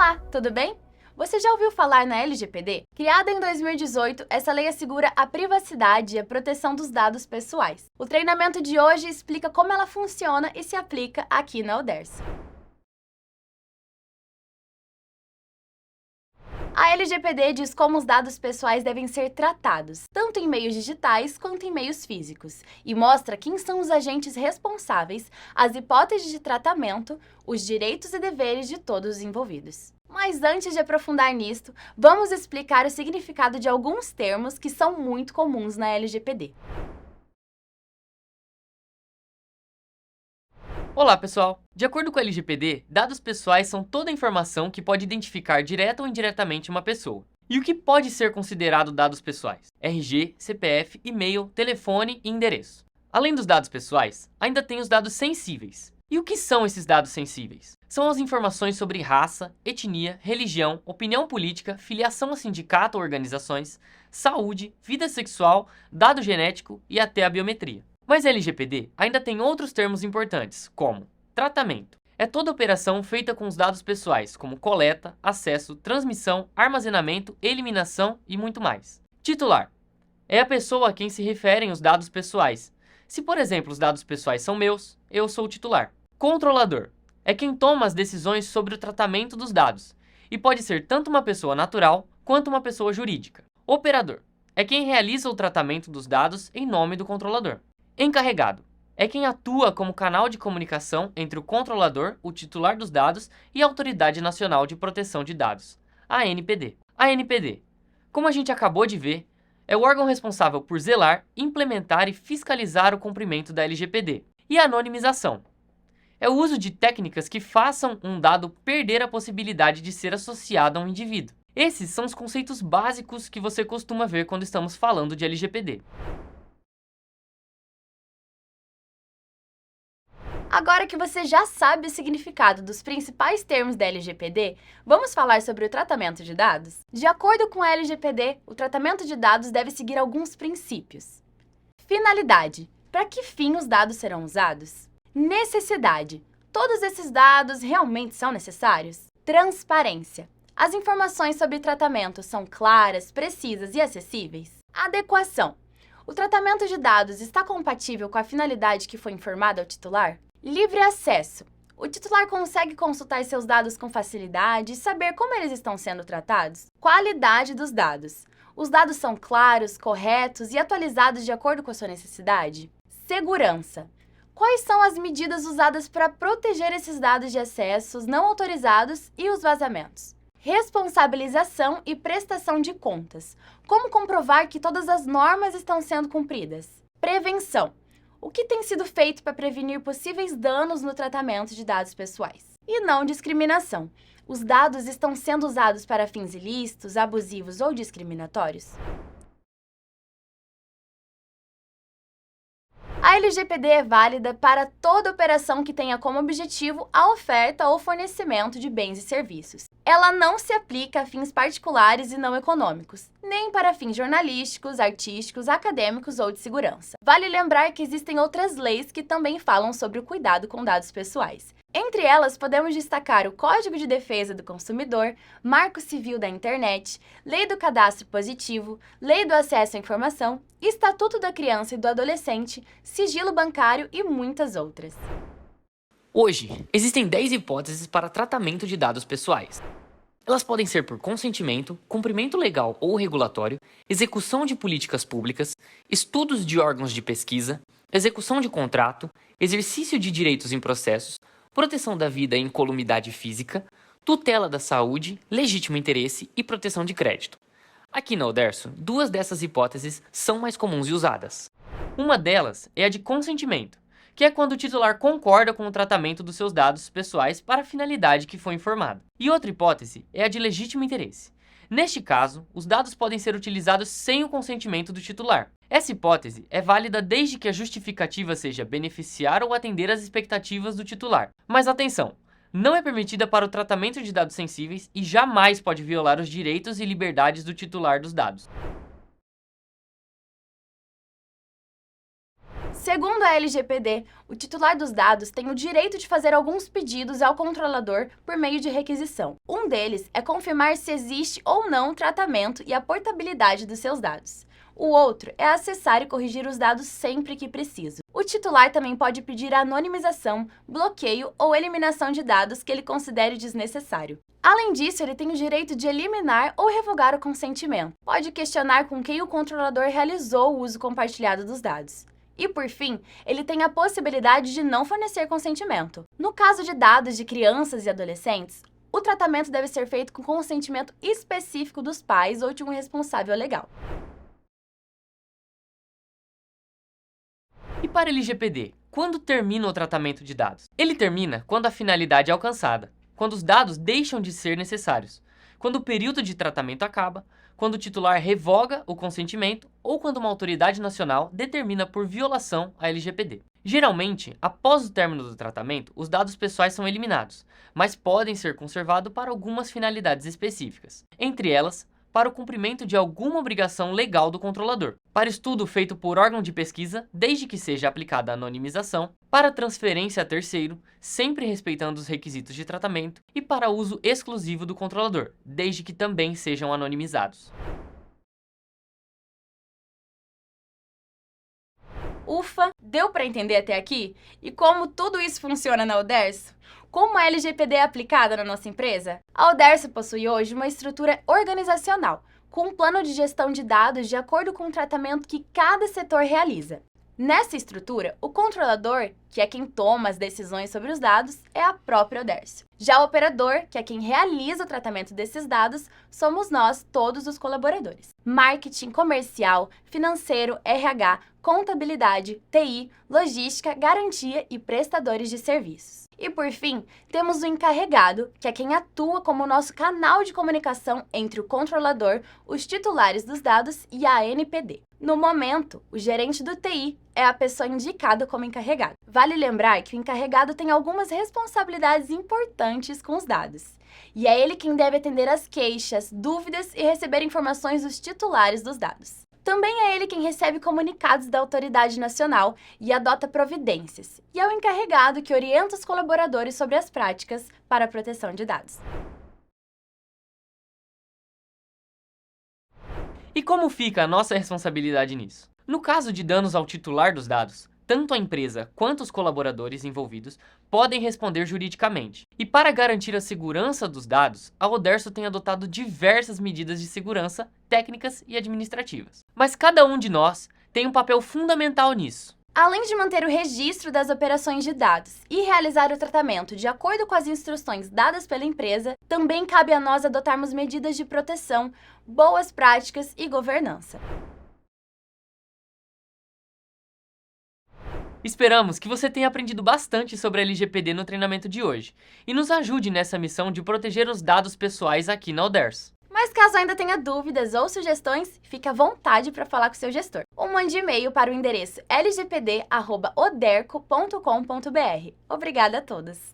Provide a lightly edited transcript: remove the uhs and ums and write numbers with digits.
Olá, tudo bem? Você já ouviu falar na LGPD? Criada em 2018, essa lei assegura a privacidade e a proteção dos dados pessoais. O treinamento de hoje explica como ela funciona e se aplica aqui na Uderso. A LGPD diz como os dados pessoais devem ser tratados, tanto em meios digitais quanto em meios físicos, e mostra quem são os agentes responsáveis, as hipóteses de tratamento, os direitos e deveres de todos os envolvidos. Mas antes de aprofundar nisto, vamos explicar o significado de alguns termos que são muito comuns na LGPD. Olá, pessoal! De acordo com a LGPD, dados pessoais são toda a informação que pode identificar direta ou indiretamente uma pessoa. E o que pode ser considerado dados pessoais? RG, CPF, e-mail, telefone e endereço. Além dos dados pessoais, ainda tem os dados sensíveis. E o que são esses dados sensíveis? São as informações sobre raça, etnia, religião, opinião política, filiação a sindicato ou organizações, saúde, vida sexual, dado genético e até a biometria. Mas a LGPD ainda tem outros termos importantes, como tratamento. É toda operação feita com os dados pessoais, como coleta, acesso, transmissão, armazenamento, eliminação e muito mais. Titular. É a pessoa a quem se referem os dados pessoais. Se, por exemplo, os dados pessoais são meus, eu sou o titular. Controlador. É quem toma as decisões sobre o tratamento dos dados, e pode ser tanto uma pessoa natural quanto uma pessoa jurídica. Operador. É quem realiza o tratamento dos dados em nome do controlador. Encarregado. É quem atua como canal de comunicação entre o controlador, o titular dos dados e a Autoridade Nacional de Proteção de Dados, a ANPD. A ANPD, como a gente acabou de ver, é o órgão responsável por zelar, implementar e fiscalizar o cumprimento da LGPD. E a anonimização. É o uso de técnicas que façam um dado perder a possibilidade de ser associado a um indivíduo. Esses são os conceitos básicos que você costuma ver quando estamos falando de LGPD. Agora que você já sabe o significado dos principais termos da LGPD, vamos falar sobre o tratamento de dados? De acordo com a LGPD, o tratamento de dados deve seguir alguns princípios. Finalidade. Para que fim os dados serão usados? Necessidade. Todos esses dados realmente são necessários? Transparência. As informações sobre tratamento são claras, precisas e acessíveis? Adequação. O tratamento de dados está compatível com a finalidade que foi informada ao titular? Livre acesso. O titular consegue consultar seus dados com facilidade e saber como eles estão sendo tratados? Qualidade dos dados. Os dados são claros, corretos e atualizados de acordo com a sua necessidade? Segurança. Quais são as medidas usadas para proteger esses dados de acessos não autorizados e os vazamentos? Responsabilização e prestação de contas. Como comprovar que todas as normas estão sendo cumpridas? Prevenção. O que tem sido feito para prevenir possíveis danos no tratamento de dados pessoais? E não discriminação. Os dados estão sendo usados para fins ilícitos, abusivos ou discriminatórios? A LGPD é válida para toda operação que tenha como objetivo a oferta ou fornecimento de bens e serviços. Ela não se aplica a fins particulares e não econômicos, nem para fins jornalísticos, artísticos, acadêmicos ou de segurança. Vale lembrar que existem outras leis que também falam sobre o cuidado com dados pessoais. Entre elas, podemos destacar o Código de Defesa do Consumidor, Marco Civil da Internet, Lei do Cadastro Positivo, Lei do Acesso à Informação, Estatuto da Criança e do Adolescente, Sigilo Bancário e muitas outras. Hoje, existem 10 hipóteses para tratamento de dados pessoais. Elas podem ser por consentimento, cumprimento legal ou regulatório, execução de políticas públicas, estudos de órgãos de pesquisa, execução de contrato, exercício de direitos em processos, proteção da vida e incolumidade física, tutela da saúde, legítimo interesse e proteção de crédito. Aqui na Uderso, 2 dessas hipóteses são mais comuns e usadas. Uma delas é a de consentimento, que é quando o titular concorda com o tratamento dos seus dados pessoais para a finalidade que foi informada. E outra hipótese é a de legítimo interesse. Neste caso, os dados podem ser utilizados sem o consentimento do titular. Essa hipótese é válida desde que a justificativa seja beneficiar ou atender às expectativas do titular. Mas atenção! Não é permitida para o tratamento de dados sensíveis e jamais pode violar os direitos e liberdades do titular dos dados. Segundo a LGPD, o titular dos dados tem o direito de fazer alguns pedidos ao controlador por meio de requisição. Um deles é confirmar se existe ou não o tratamento e a portabilidade dos seus dados. O outro é acessar e corrigir os dados sempre que preciso. O titular também pode pedir a anonimização, bloqueio ou eliminação de dados que ele considere desnecessário. Além disso, ele tem o direito de eliminar ou revogar o consentimento. Pode questionar com quem o controlador realizou o uso compartilhado dos dados. E, por fim, ele tem a possibilidade de não fornecer consentimento. No caso de dados de crianças e adolescentes, o tratamento deve ser feito com consentimento específico dos pais ou de um responsável legal. E para LGPD, quando termina o tratamento de dados? Ele termina quando a finalidade é alcançada, quando os dados deixam de ser necessários, quando o período de tratamento acaba, quando o titular revoga o consentimento ou quando uma autoridade nacional determina por violação a LGPD. Geralmente, após o término do tratamento, os dados pessoais são eliminados, mas podem ser conservados para algumas finalidades específicas, entre elas, para o cumprimento de alguma obrigação legal do controlador, para estudo feito por órgão de pesquisa, desde que seja aplicada a anonimização, para transferência a terceiro, sempre respeitando os requisitos de tratamento, e para uso exclusivo do controlador, desde que também sejam anonimizados. Ufa, deu para entender até aqui? E como tudo isso funciona na Oderso? Como a LGPD é aplicada na nossa empresa? A Oderso possui hoje uma estrutura organizacional, com um plano de gestão de dados de acordo com o tratamento que cada setor realiza. Nessa estrutura, o controlador, que é quem toma as decisões sobre os dados, é a própria Oderso. Já o operador, que é quem realiza o tratamento desses dados, somos nós, todos os colaboradores. Marketing, comercial, financeiro, RH, contabilidade, TI, logística, garantia e prestadores de serviços. E por fim, temos o encarregado, que é quem atua como nosso canal de comunicação entre o controlador, os titulares dos dados e a ANPD. No momento, o gerente do TI é a pessoa indicada como encarregado. Vale lembrar que o encarregado tem algumas responsabilidades importantes com os dados. E é ele quem deve atender às queixas, dúvidas e receber informações dos titulares dos dados. Também é ele quem recebe comunicados da autoridade nacional e adota providências. E é o encarregado que orienta os colaboradores sobre as práticas para a proteção de dados. E como fica a nossa responsabilidade nisso? No caso de danos ao titular dos dados, tanto a empresa quanto os colaboradores envolvidos podem responder juridicamente. E para garantir a segurança dos dados, a Oderso tem adotado diversas medidas de segurança, técnicas e administrativas. Mas cada um de nós tem um papel fundamental nisso. Além de manter o registro das operações de dados e realizar o tratamento de acordo com as instruções dadas pela empresa, também cabe a nós adotarmos medidas de proteção, boas práticas e governança. Esperamos que você tenha aprendido bastante sobre a LGPD no treinamento de hoje e nos ajude nessa missão de proteger os dados pessoais aqui na Oderso. Mas caso ainda tenha dúvidas ou sugestões, fique à vontade para falar com seu gestor. Ou mande e-mail para o endereço lgpd@oderco.com.br. Obrigada a todos!